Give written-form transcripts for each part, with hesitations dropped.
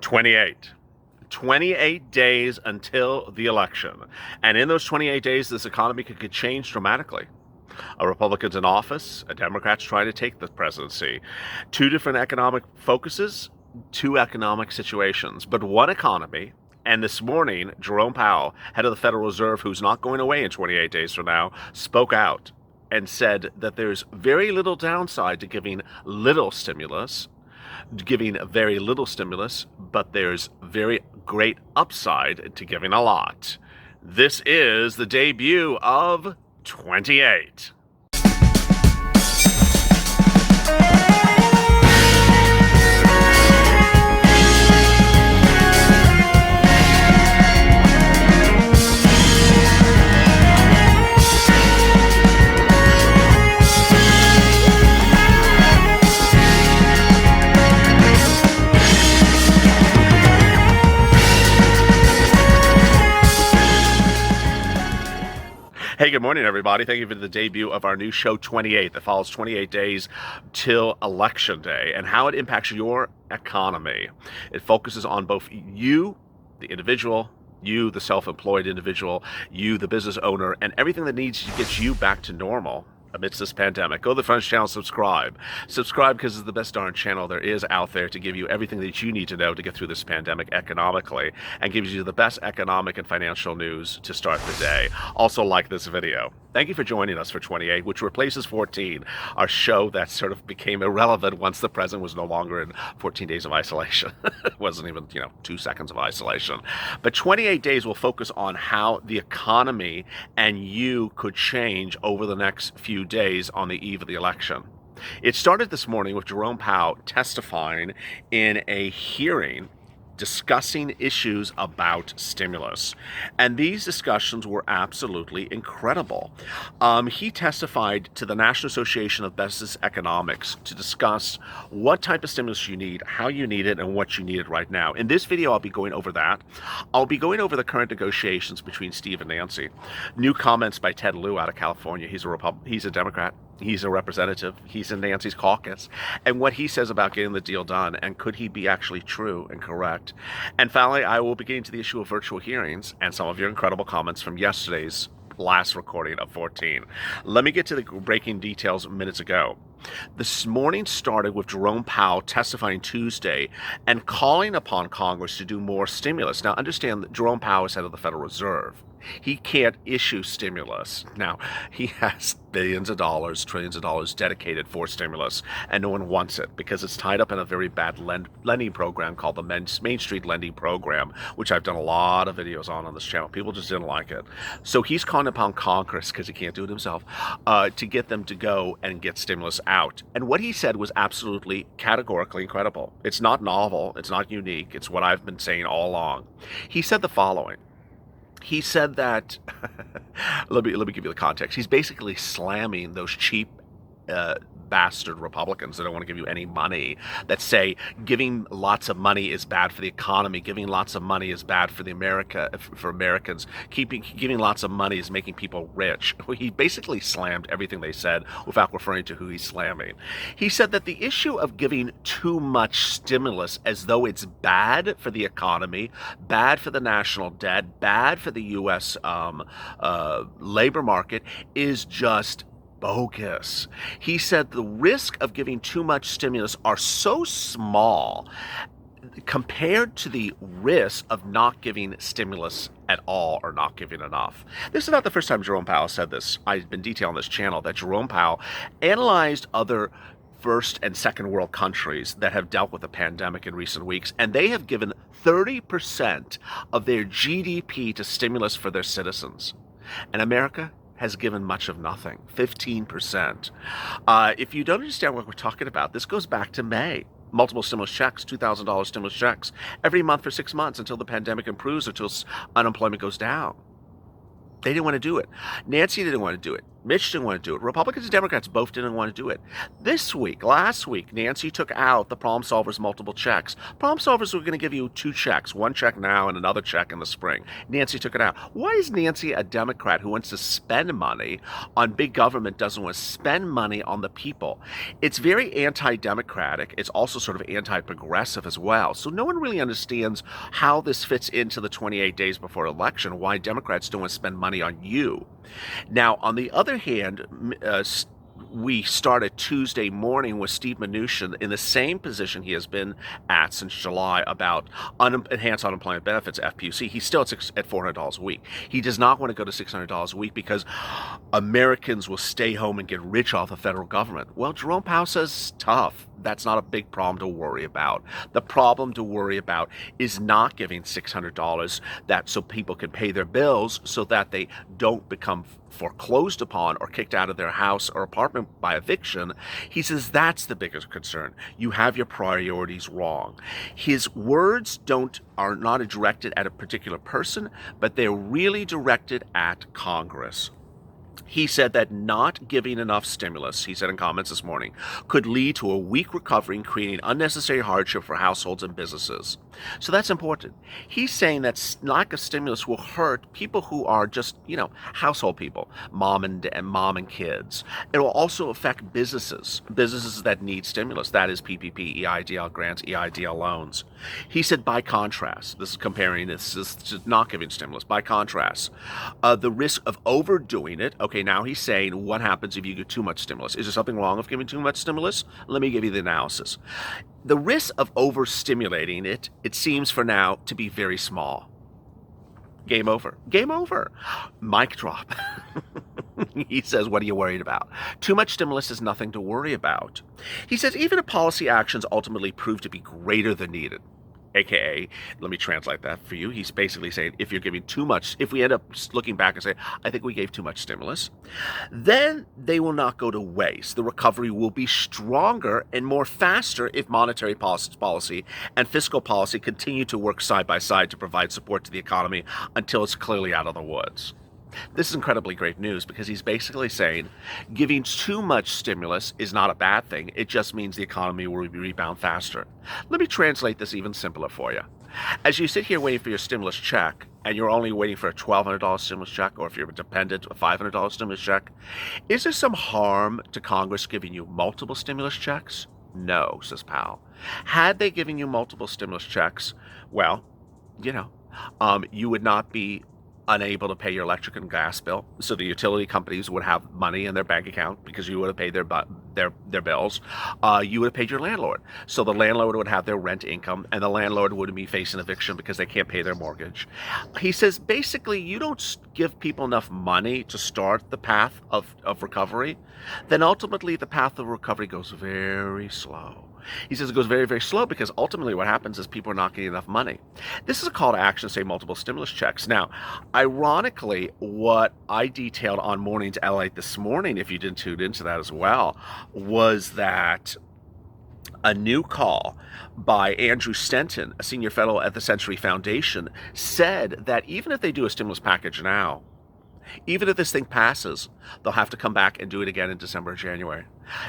28. 28 days until the election. And in those 28 days, this economy could change dramatically. A Republican's in office, a Democrat's trying to take the presidency. Two different economic focuses, two economic situations, but one economy. And this morning, Jerome Powell, head of the Federal Reserve, who's not going away in 28 days from now, spoke out and said that there's very little downside to giving little stimulus, but there's very great upside to giving a lot. This is the debut of 28. Hey, good morning, everybody. Thank you for the debut of our new show, 28, that follows 28 days till Election Day and how it impacts your economy. It focuses on both you, the individual, you, the self-employed individual, you, the business owner, and everything that needs to get you back to normal amidst this pandemic. Go to the front channel, subscribe. Subscribe because it's the best darn channel there is out there to give you everything that you need to know to get through this pandemic economically and gives you the best economic and financial news to start the day. Also like this video. Thank you for joining us for 28, which replaces 14, our show that sort of became irrelevant once the president was no longer in 14 days of isolation. It wasn't even, 2 seconds of isolation. But 28 days will focus on how the economy and you could change over the next few days on the eve of the election. It started this morning with Jerome Powell testifying in a hearing discussing issues about stimulus. And these discussions were absolutely incredible. He testified to the National Association of Business Economics to discuss what type of stimulus you need, how you need it, and what you need it right now. In this video, I'll be going over that. I'll be going over the current negotiations between Steve and Nancy. New comments by Ted Lieu out of California. He's a Democrat. He's a representative. He's in Nancy's caucus. And what he says about getting the deal done, and could he be actually true and correct? And finally, I will be getting to the issue of virtual hearings and some of your incredible comments from yesterday's last recording of 14. Let me get to the breaking details minutes ago. This morning started with Jerome Powell testifying Tuesday and calling upon Congress to do more stimulus. Now, understand that Jerome Powell is head of the Federal Reserve. He can't issue stimulus. Now, he has billions of dollars, trillions of dollars dedicated for stimulus, and no one wants it because it's tied up in a very bad lending program called the Main Street Lending Program, which I've done a lot of videos on this channel. People just didn't like it. So he's calling upon Congress, because he can't do it himself, to get them to go and get stimulus out. And what he said was absolutely categorically incredible. It's not novel. It's not unique. It's what I've been saying all along. He said the following. He said that, let me give you the context. He's basically slamming those cheap bastard Republicans that don't want to give you any money, that say giving lots of money is bad for the economy, giving lots of money is bad for Americans, giving lots of money is making people rich. He basically slammed everything they said without referring to who he's slamming. He said that the issue of giving too much stimulus as though it's bad for the economy, bad for the national debt, bad for the U.S. labor market is just bogus. He said the risk of giving too much stimulus are so small compared to the risk of not giving stimulus at all or not giving enough. This is not the first time Jerome Powell said this. I've been detailing on this channel that Jerome Powell analyzed other first and second world countries that have dealt with the pandemic in recent weeks, and they have given 30% of their GDP to stimulus for their citizens. And America has given much of nothing, 15%. If you don't understand what we're talking about, this goes back to May. Multiple stimulus checks, $2,000 stimulus checks, every month for 6 months until the pandemic improves, until unemployment goes down. They didn't want to do it. Nancy didn't want to do it. Mitch didn't want to do it. Republicans and Democrats both didn't want to do it. Last week, Nancy took out the problem solvers multiple checks. Problem solvers were going to give you 2 checks, 1 check now and another check in the spring. Nancy took it out. Why is Nancy a Democrat who wants to spend money on big government, doesn't want to spend money on the people? It's very anti-democratic. It's also sort of anti-progressive as well. So no one really understands how this fits into the 28 days before election, why Democrats don't want to spend money on you. Now, on the other hand, we started Tuesday morning with Steve Mnuchin in the same position he has been at since July about enhanced unemployment benefits, FPUC. He's still at $400 a week. He does not want to go to $600 a week because Americans will stay home and get rich off the federal government. Well, Jerome Powell says tough. That's not a big problem to worry about. The problem to worry about is not giving $600 so people can pay their bills so that they don't become foreclosed upon or kicked out of their house or apartment by eviction. He says that's the biggest concern. You have your priorities wrong. His words are not directed at a particular person, but they're really directed at Congress. He said that not giving enough stimulus, he said in comments this morning, could lead to a weak recovery and creating unnecessary hardship for households and businesses. So that's important. He's saying that lack of stimulus will hurt people who are just, household people, mom and kids. It will also affect businesses that need stimulus. That is PPP, EIDL grants, EIDL loans. He said, by contrast, this is comparing this to not giving stimulus. By contrast, the risk of overdoing it. Okay, now he's saying, what happens if you get too much stimulus? Is there something wrong with giving too much stimulus? Let me give you the analysis. The risk of overstimulating it seems for now to be very small. Game over. Game over. Mic drop. He says, what are you worried about? Too much stimulus is nothing to worry about. He says, even if policy actions ultimately prove to be greater than needed, AKA, let me translate that for you. He's basically saying if you're giving too much, if we end up looking back and say, I think we gave too much stimulus, then they will not go to waste. The recovery will be stronger and more faster if monetary policy and fiscal policy continue to work side by side to provide support to the economy until it's clearly out of the woods. This is incredibly great news because he's basically saying giving too much stimulus is not a bad thing. It just means the economy will rebound faster. Let me translate this even simpler for you. As you sit here waiting for your stimulus check, and you're only waiting for a $1,200 stimulus check, or if you're a dependent, a $500 stimulus check, is there some harm to Congress giving you multiple stimulus checks? No, says Powell. Had they given you multiple stimulus checks, well, you would not be unable to pay your electric and gas bill, so the utility companies would have money in their bank account because you would have paid their bills. You would have paid your landlord, so the landlord would have their rent income, and the landlord wouldn't be facing eviction because they can't pay their mortgage. He says basically, you don't give people enough money to start the path of recovery, then ultimately the path of recovery goes very slow. He says it goes very, very slow because ultimately what happens is people are not getting enough money. This is a call to action, say multiple stimulus checks. Now, ironically, what I detailed on Mornings LALATE this morning, if you didn't tune into that as well, was that a new call by Andrew Stenton, a senior fellow at the Century Foundation, said that even if they do a stimulus package now, even if this thing passes, they'll have to come back and do it again in December or January.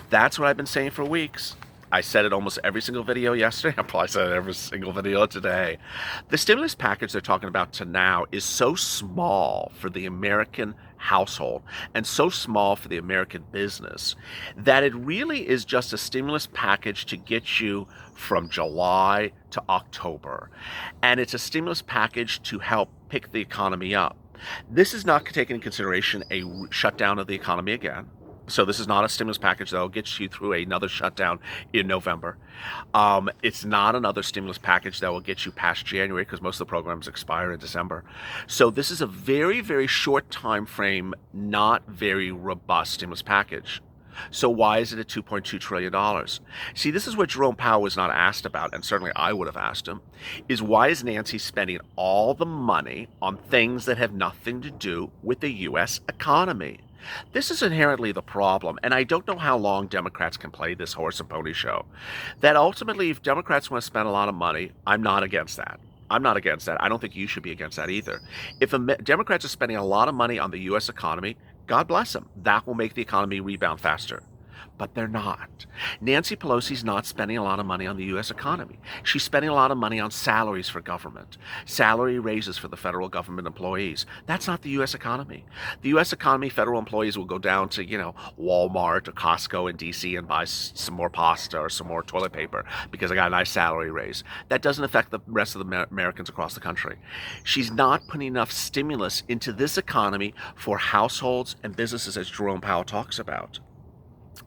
That's what I've been saying for weeks. I said it almost every single video yesterday. I probably said it every single video today. The stimulus package they're talking about to now is so small for the American household and so small for the American business that it really is just a stimulus package to get you from July to October. And it's a stimulus package to help pick the economy up. This is not taking into consideration a shutdown of the economy again. So this is not a stimulus package that will get you through another shutdown in November. It's not another stimulus package that will get you past January because most of the programs expire in December. So this is a very, very short time frame, not very robust stimulus package. So why is it at $2.2 trillion? See, this is what Jerome Powell was not asked about, and certainly I would have asked him, is why is Nancy spending all the money on things that have nothing to do with the U.S. economy? This is inherently the problem, and I don't know how long Democrats can play this horse and pony show. That ultimately, if Democrats want to spend a lot of money, I'm not against that. I'm not against that. I don't think you should be against that either. If Democrats are spending a lot of money on the U.S. economy, God bless them. That will make the economy rebound faster. But they're not. Nancy Pelosi's not spending a lot of money on the U.S. economy. She's spending a lot of money on salaries for government, salary raises for the federal government employees. That's not the U.S. economy. The U.S. economy, federal employees will go down to, Walmart or Costco in D.C. and buy some more pasta or some more toilet paper because I got a nice salary raise. That doesn't affect the rest of the Americans across the country. She's not putting enough stimulus into this economy for households and businesses, as Jerome Powell talks about.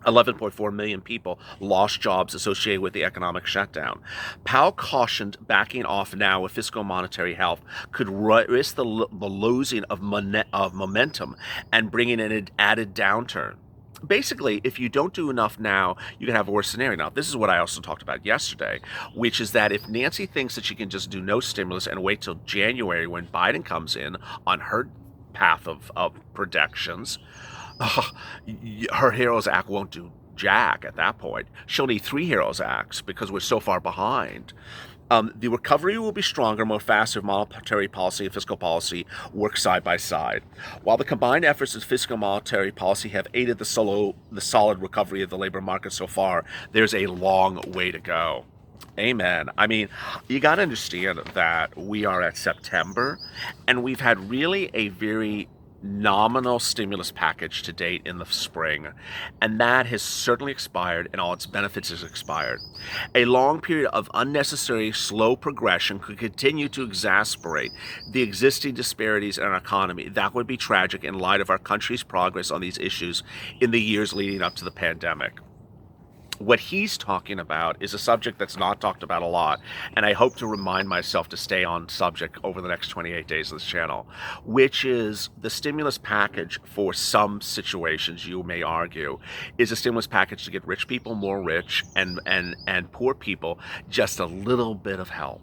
11.4 million people lost jobs associated with the economic shutdown. Powell cautioned backing off now with fiscal monetary health could risk the losing of momentum and bringing in an added downturn. Basically, if you don't do enough now, you can have a worse scenario. Now, this is what I also talked about yesterday, which is that if Nancy thinks that she can just do no stimulus and wait till January when Biden comes in on her path of projections, her HEROES Act won't do jack at that point. She'll need 3 HEROES Acts because we're so far behind. The recovery will be stronger, more faster if monetary policy and fiscal policy work side by side. While the combined efforts of fiscal and monetary policy have aided the solid recovery of the labor market so far, there's a long way to go. Amen. I mean, you got to understand that we are at September, and we've had really a very nominal stimulus package to date in the spring, and that has certainly expired and all its benefits has expired. A long period of unnecessary slow progression could continue to exacerbate the existing disparities in our economy. That would be tragic in light of our country's progress on these issues in the years leading up to the pandemic. What he's talking about is a subject that's not talked about a lot, and I hope to remind myself to stay on subject over the next 28 days of this channel, which is the stimulus package for some situations, you may argue, is a stimulus package to get rich people more rich and poor people just a little bit of help.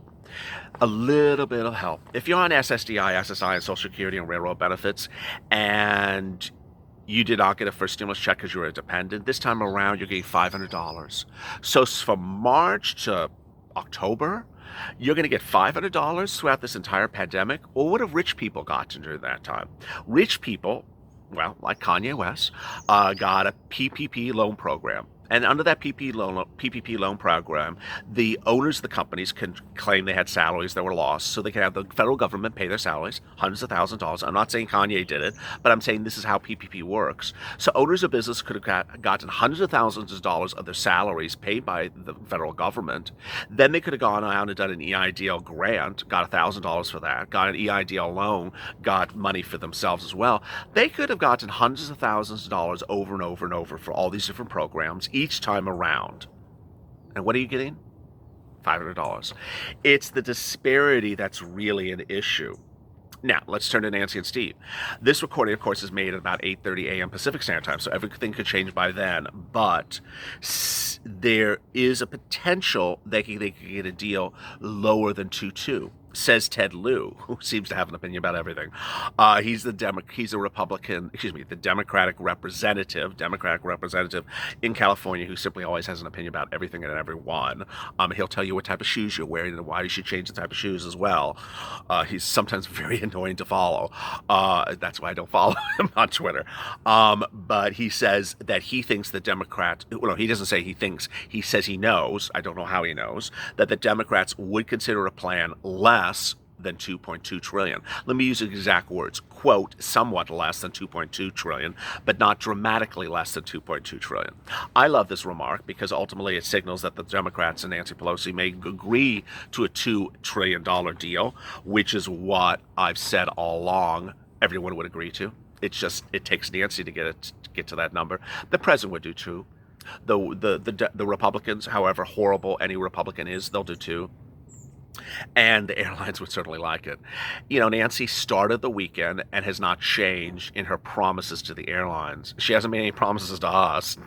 A little bit of help. If you're on SSDI, SSI, and Social Security and railroad benefits, and you did not get a first stimulus check because you were a dependent, this time around you're getting $500. So from March to October, you're going to get $500 throughout this entire pandemic. Well, what have rich people gotten during that time? Rich people, well, like Kanye West, got a PPP loan program. And under that PPP loan program, the owners of the companies can claim they had salaries that were lost, so they can have the federal government pay their salaries, hundreds of thousands of dollars. I'm not saying Kanye did it, but I'm saying this is how PPP works. So owners of business could have gotten hundreds of thousands of dollars of their salaries paid by the federal government. Then they could have gone out and done an EIDL grant, got $1,000 for that, got an EIDL loan, got money for themselves as well. They could have gotten hundreds of thousands of dollars over and over and over for all these different programs each time around. And what are you getting? $500. It's the disparity that's really an issue. Now, let's turn to Nancy and Steve. This recording, of course, is made at about 8:30 a.m. Pacific Standard Time, so everything could change by then. But there is a potential they could get a deal lower than 2.2. Says Ted Lieu, who seems to have an opinion about everything. He's a Republican, the Democratic representative in California, who simply always has an opinion about everything and everyone. He'll tell you what type of shoes you're wearing and why you should change the type of shoes as well. He's sometimes very annoying to follow. That's why I don't follow him on Twitter. But he says that he thinks the Democrats, well, he doesn't say he thinks, he says he knows, I don't know how he knows, that the Democrats would consider a plan less than 2.2 trillion. Let me use the exact words, quote, somewhat less than 2.2 trillion, but not dramatically less than 2.2 trillion. I love this remark because ultimately it signals that the Democrats and Nancy Pelosi may agree to a $2 trillion deal, which is what I've said all along everyone would agree to. It's just, it takes Nancy to get to that number. The president would do too. The Republicans, however horrible any Republican is, they'll do too. And the airlines would certainly like it. Nancy started the weekend and has not changed in her promises to the airlines. She hasn't made any promises to us.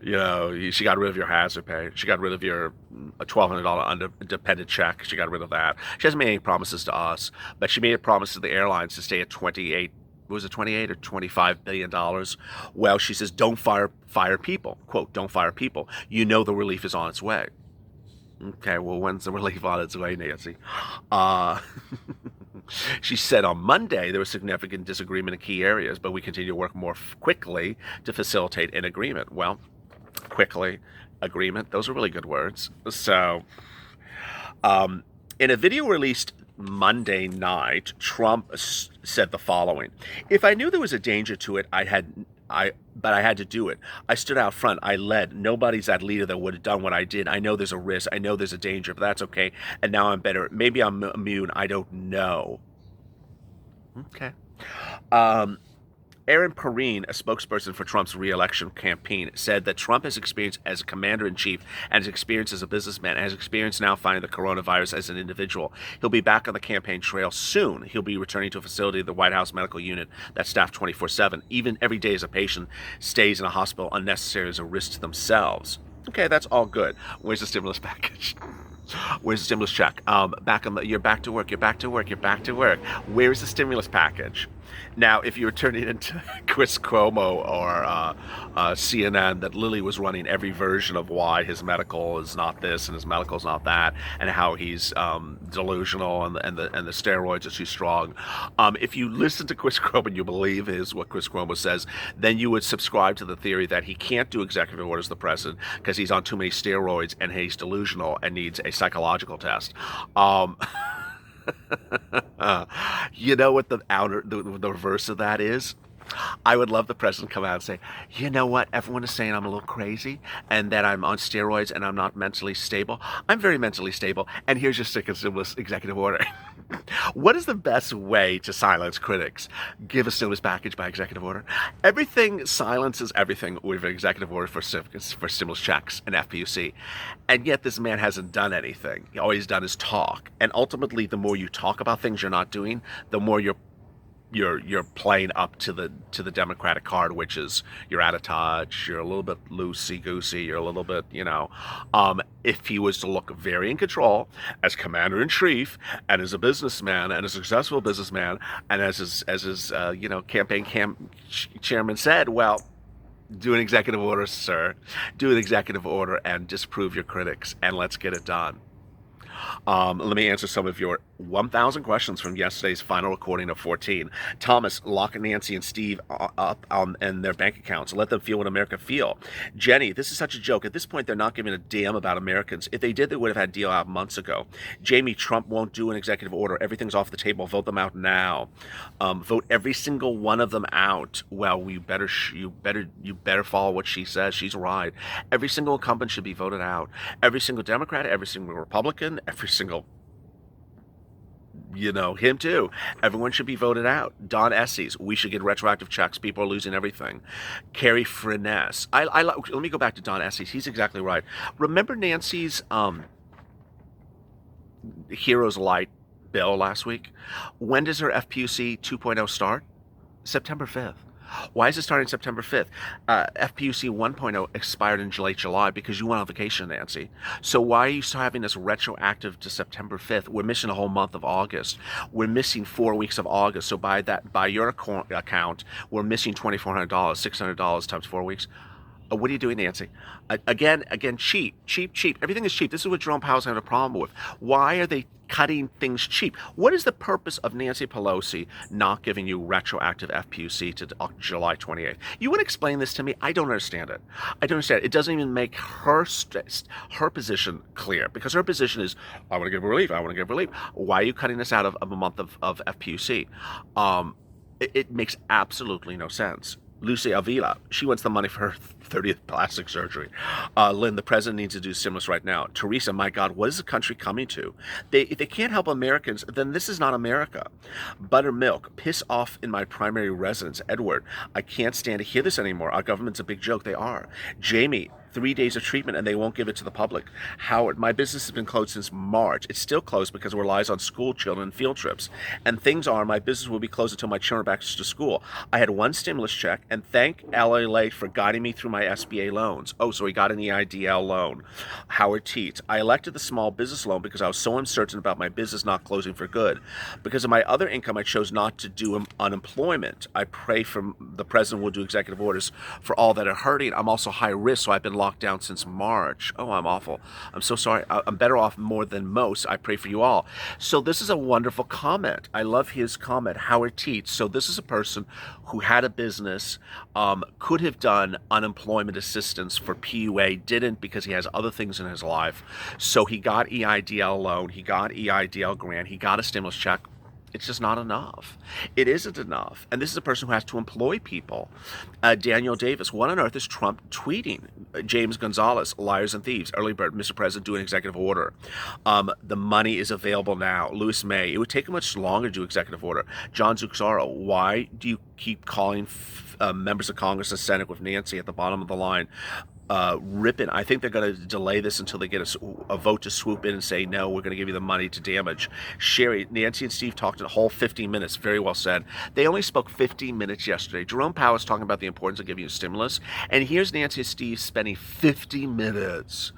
She got rid of your hazard pay. She got rid of your $1,200 undependent check. She got rid of that. She hasn't made any promises to us, but she made a promise to the airlines to stay at 28 or $25 billion. Well, she says, don't fire people. Quote, don't fire people. The relief is on its way. Okay, well, when's the relief on its way, Nancy? She said on Monday there was significant disagreement in key areas, but we continue to work more quickly to facilitate an agreement. Well, quickly, agreement, those are really good words. So, in a video released Monday night, Trump said the following: "If I knew there was a danger to it, but I had to do it. I stood out front. I led. Nobody's that leader that would have done what I did. I know there's a risk. I know there's a danger, but that's okay. And now I'm better. Maybe I'm immune. I don't know." Okay. Aaron Perrine, a spokesperson for Trump's re-election campaign, said that Trump has experience as a commander-in-chief and has experience as a businessman and has experience now fighting the coronavirus as an individual. He'll be back on the campaign trail soon. He'll be returning to a facility, the White House Medical Unit, that's staffed 24/7. Even every day as a patient stays in a hospital unnecessary as a risk to themselves. Okay, that's all good. Where's the stimulus package? Where's the stimulus check? You're back to work. You're back to work. You're back to work. Where's the stimulus package? Now, if you were turning into Chris Cuomo or CNN, that Lilly was running every version of why his medical is not this and his medical is not that, and how he's delusional and the steroids are too strong. If you listen to Chris Cuomo and you believe what Chris Cuomo says, then you would subscribe to the theory that he can't do executive orders to the president because he's on too many steroids and he's delusional and needs a psychological test. You know what the reverse of that is? I would love the president to come out and say, you know what, everyone is saying I'm a little crazy and that I'm on steroids and I'm not mentally stable. I'm very mentally stable, and here's your stimulus executive order. What is the best way to silence critics? Give a stimulus package by executive order. Everything silences everything with an executive order for stimulus checks and FPUC. And yet this man hasn't done anything. All he's done is talk. And ultimately, the more you talk about things you're not doing, the more you're playing up to the Democratic card, which is you're out of touch, you're a little bit loosey-goosey, you're a little bit, if he was to look very in control as commander-in-chief and as a businessman and a successful businessman and as his campaign chairman said, well, do an executive order, sir. Do an executive order and disprove your critics, and let's get it done. Let me answer some of your 1,000 questions from yesterday's final recording of 14. Thomas, lock Nancy and Steve up in their bank accounts. Let them feel what America feel. Jenny, this is such a joke. At this point, they're not giving a damn about Americans. If they did, they would have had a deal out months ago. Jamie, Trump won't do an executive order. Everything's off the table. Vote them out now. Vote every single one of them out. Well, you better follow what she says. She's right. Every single incumbent should be voted out. Every single Democrat, every single Republican, every single, him too. Everyone should be voted out. Don Esses, we should get retroactive checks. People are losing everything. Carrie Finesse. Let me go back to Don Esses. He's exactly right. Remember Nancy's Heroes Light bill last week? When does her FPUC 2.0 start? September 5th. Why is it starting September 5th? FPUC 1.0 expired in late July because you went on vacation, Nancy. So why are you still having this retroactive to September 5th? We're missing a whole month of August. We're missing 4 weeks of August. So by your account, we're missing $2,400, $600 times 4 weeks. What are you doing, Nancy? Again, cheap. Everything is cheap. This is what Jerome Powell's having a problem with. Why are they cutting things cheap? What is the purpose of Nancy Pelosi not giving you retroactive FPUC to July 28th? You would explain this to me? I don't understand it. It doesn't even make her position clear, because her position is, I want to give relief. Why are you cutting this out of a month of FPUC? It makes absolutely no sense. Lucy Avila, she wants the money for her 30th plastic surgery. Lynn, the president needs to do stimulus right now. Teresa, my God, what is the country coming to? If they can't help Americans, then this is not America. Buttermilk, piss off in my primary residence. Edward, I can't stand to hear this anymore. Our government's a big joke. They are. Jamie, 3 days of treatment and they won't give it to the public. Howard, my business has been closed since March. It's still closed because it relies on school children and field trips. And things are, my business will be closed until my children are back to school. I had one stimulus check, and thank LALATE for guiding me through my SBA loans. Oh, so he got an EIDL loan. Howard Teets, I elected the small business loan because I was so uncertain about my business not closing for good. Because of my other income, I chose not to do unemployment. I pray the president will do executive orders for all that are hurting. I'm also high risk, so I've been locked down since March. Oh, I'm awful. I'm so sorry. I'm better off more than most. I pray for you all. So this is a wonderful comment. I love his comment. Howard Teets. So this is a person who had a business, could have done unemployment assistance for PUA, didn't because he has other things in his life. So he got EIDL loan, he got EIDL grant, he got a stimulus check. It's just not enough. It isn't enough. And this is a person who has to employ people. Daniel Davis, what on earth is Trump tweeting? James Gonzalez, liars and thieves. Early bird, Mr. President, do an executive order. The money is available now. Louis May, it would take much longer to do executive order. John Zuccharo, why do you keep calling members of Congress and Senate with Nancy at the bottom of the line? Rippin', I think they're going to delay this until they get a vote to swoop in and say, no, we're going to give you the money to damage. Sherry, Nancy and Steve talked a whole 15 minutes. Very well said. They only spoke 15 minutes yesterday. Jerome Powell was talking about the importance of giving you stimulus. And here's Nancy and Steve spending 50 minutes.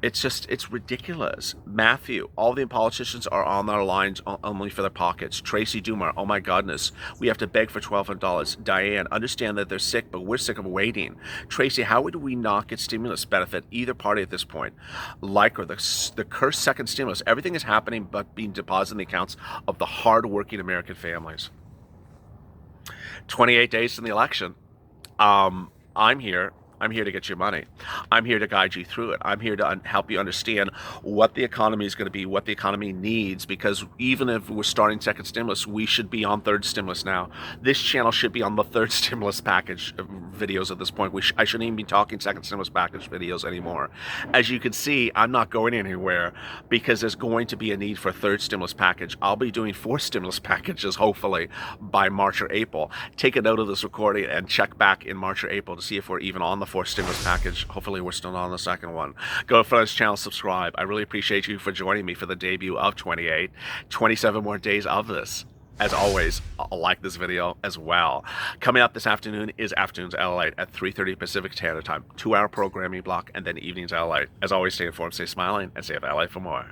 It's ridiculous. Matthew, all the politicians are on our lines only for their pockets. Tracy Dumar, oh my goodness, we have to beg for $1,200. Diane, understand that they're sick, but we're sick of waiting. Tracy, how would we not get stimulus benefit either party at this point? Liker, the cursed second stimulus, everything is happening but being deposited in the accounts of the hardworking American families. 28 days from the election. I'm here. I'm here to get your money. I'm here to guide you through it. I'm here to help you understand what the economy is going to be, what the economy needs, because even if we're starting second stimulus, we should be on third stimulus now. This channel should be on the third stimulus package videos at this point. I shouldn't even be talking second stimulus package videos anymore. As you can see, I'm not going anywhere because there's going to be a need for a third stimulus package. I'll be doing 4 stimulus packages, hopefully, by March or April. Take a note of this recording and check back in March or April to see if we're even on the 4th stimulus package. Hopefully we're still not on the second one. Go to Friends channel, subscribe. I really appreciate you for joining me for the debut of 28. 27 more days of this. As always, I'll like this video as well. Coming up this afternoon is Afternoons LALATE at 3:30 Pacific Standard Time. 2-hour programming block, and then evenings LALATE. As always, stay informed, stay smiling, and stay at LA for more.